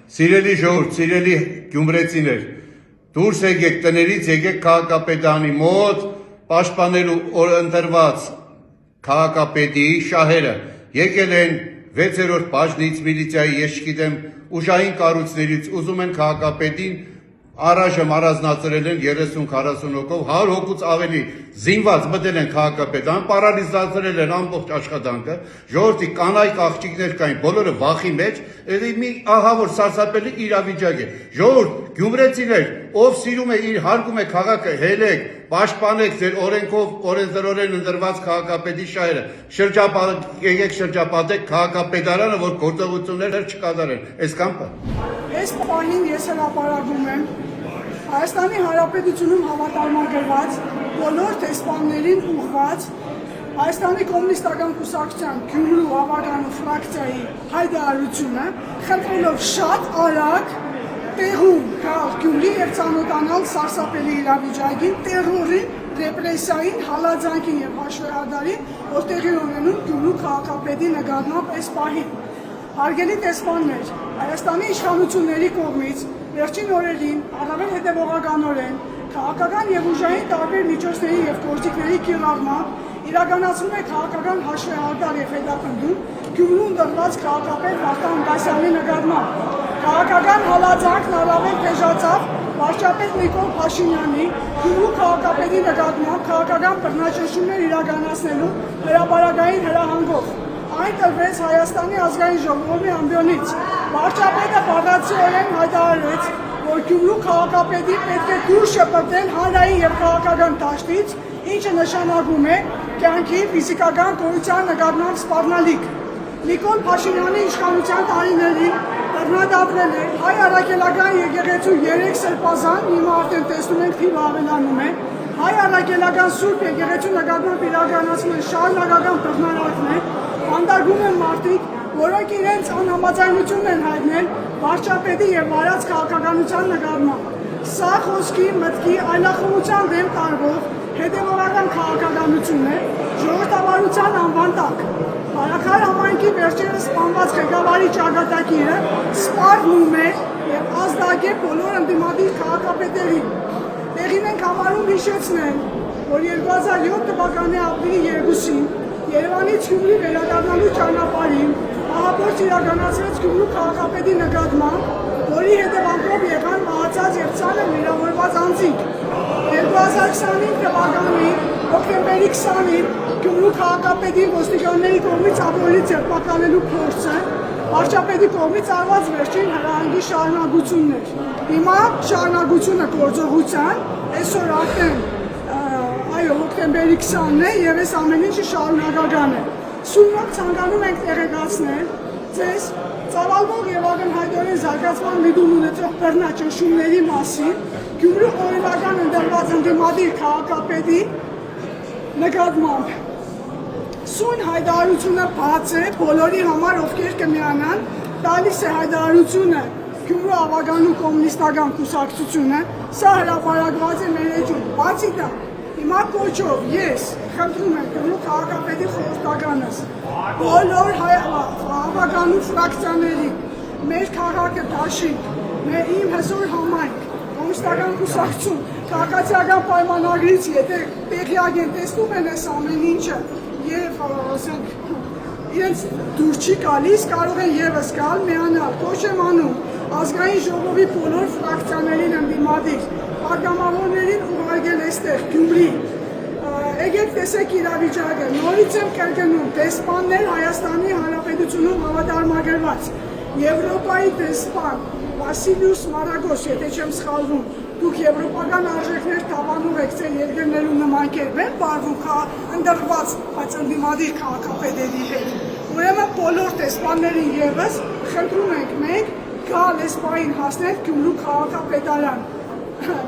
Սիրելի ժողովուրդ, սիրելի գյումրեցիներ, դուրս եկեք տներից, եկեք քաղաքապետարանի մոտ պաշտպանելու ընտրված քաղաքապետի շահերը եկել են 6-րդ բաժնից միլիցիայի, ես չգիտեմ, ուժային կառույցներից, ուզում են քաղաքապետին առայժմ առանձնացրել են 30-40 հոգով, 100 հոգուց ավելի զինված մտել են քաղաքապետարան, պարալիզացրել են ամբողջ աշխատանքը, ժողովրդի կանայք աղջիկներ կային, բոլորը վախի մեջ, մի ահավոր սարսափելի իրավիճակ է։ Ժողովուրդ, գյումրեցիներ, ով սիրում է իր հարգում է քաղաքը, հելեք, պաշտպանեք ձեր օրենքով, օրենսդրորեն ընտրված քաղաքապետի շահերը, եկեք շրջապատեք քաղաքապետարանը, որ գործողություններ չկատարեն, այսքան բան։ Այս պահին ես հրապարակում եմ Հայաստանի Հանրապետությունում հավատարմագրված բոլոր տեսփաններին ուղղված Հայաստանի կոմունիստական կուսակցության Գյումրու ավագանու ֆրակցիայի հայտարարությունը, խնդրելով շատ արագ տեղում գալ Գյումրի եւ ծանոթանալ սարսափելի իրավիճակին, տերորին, ռեպրեսիային, հալածանքին եւ հաշվեհարդարին, որ տեղի ունենում Գյումրու քաղաքապետի նկատմամբ այս պահին։ Հարգելի տեսփաններ, Հայաստանի իշխանությունների կողմից վերջին օրերին առավել հետևողականորեն քաղաքական եւ ուժային տարբեր միջոցների եւ գործիքների կիրառմամբ իրականացվում է քաղաքական հաշվեհարդար եւ հետապնդում Գյումրու ընտրված քաղաքապետ Վարդան Ղազարյանի նկատմամբ։ Քաղաքական հալածանքն առավել թեժացավ վարչապետ Նիկոլ Փաշինյանի Գյումրու քաղաքապետի նկատմամբ քաղաքական բռնաճնշումներ իրականացնելու հրապարակային հրահանգով։ Այն տրվեց Հայաստանի ազգային ժողովի ամբիոնից։ Վարչապետը բաղացիորեն հայտարարեց, որ Գյումրու քաղաքապետի պետք է դուրս շպրտել հանրային եւ քաղաքական դաշտից, ինչը նշանակում է կյանքի ֆիզիկական գոյության նկատմամբ սպառնալիք։ Նիկոլ Փաշինյանի իշխանության տարիներին բռնադատվել է հայ առաքելական եկեղեցու 3 սրբազան, հիմա արդեն տեսնում ենք թիվը ավելանում է, հայ առաքելական սուրբ եկեղեցու նկատմամբ իրականացնում են շարունակական բռնարարքներ, հանդարտվում են մարդիկ, որոնք իրենց անհամաձայնությունն են հայտնել վարչապետի եւ վարած քաղաքականության նկատմամբ։ Սա խոսքի, մտքի, այլախոհության դեմ տարվող հետևողական քաղաքականություն է, ժողովրդավարության անվան տակ։ Բարաքար համայնքի վերջերս սպանված ղեկավարի ճակատագիրը սպառնում է եւ ազդակ է բոլոր ընդդիմադիր քաղաքապետերին։ Տեղին ենք համարում հիշեցնել, որ 2007 թվականի ապրիլի 2-ին Երևանից Գյումրի վերադառնալու ճանապարհին ահաբորձ իրականացրեց Գյումրու քաղաքապետի նկատմամբ, որի հետևանքով եղան մահացած եւ ծանր վիրավորված անձինք։ 2025 թվականի հոկտեմբերի 20-ին Գյումրու քաղաքապետի ոստիկանների կողմից ապօրինի ձերբակալելու փորձը վարչապետի կողմից արված վերջին հրահանգի շարունակությունն էր։ Հիմա շարունակությունը գործողության, այսօր արդեն հոկտեմբերի 20-ն է եւ այս ամեն ինչը շարունակական է։ Սույնով ցանկանում ենք տեղեկացնել ձեզ ծավալվող եւ ակնհայտորեն զարգացման միտում ունեցող բռնաճնշումների մասին Գյումրու օրինական ընդդիմված ընդդիմադիր քաղաքապետի նկատմամբ։ Սույն հայտարարությունը բաց է բոլորի համար, ովքեր կմիանան, տալիս է հայտարարությունը Գյումրու ավագանու կոմունիստական կուսակցությունը, սա հրապարակված է մեր էջում, բացի դա Հիմա կոչով ես խնդրում եմ Գյումրու քաղաքապետի խորհրդականս, բոլոր ավագանու ֆրակցիաների, մեր քաղաքը դաշինք, իմ հզոր համայնք, կոմունիստական կուսակցություն, քաղաքացիական պայմանագրից եթե տեղյակ են տեսնում են այս ամեն ինչը եւ իրենց դուր չի գալիս, կարող են եւս գալ միանալ, կոչ եմ անում ազգային ժողովի բոլոր ֆրակցիաներին ընդդիմադիր, պատգամավորներին ուղարկել այստեղ Գյումրի, եկեք տեսեք իրավիճակը, նորից եմ կրկնում, տեսփաններ Հայաստանի Հանրապետությունում հավատարմագրված, Եվրոպայի տեսփան, Վասիլիուս Մարագոս, եթե չեմ սխալվում, դուք եվրոպական արժեքներ թավանում եք ձեր երկրներում նման կերպ են վարվում ընդրված, բայց ընդդիմադիր քաղաքապետերի հետ։ Ուրեմն բոլոր տեսփաններին եւս խնդրում ենք մենք գալ այս պահին հասնել Գյումրու քաղաքապետարան։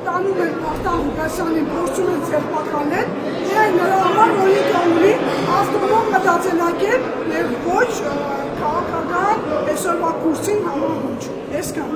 Տանում են Վարդան Ղազարյանին փորձում են ձերբակալել, միայն նրա համար, որ ինքը ունի ավտոնոմ մտածելակերպ եւ ոչ քաղաքական այսօրվա կուրսին համահունչ։ Այսքան։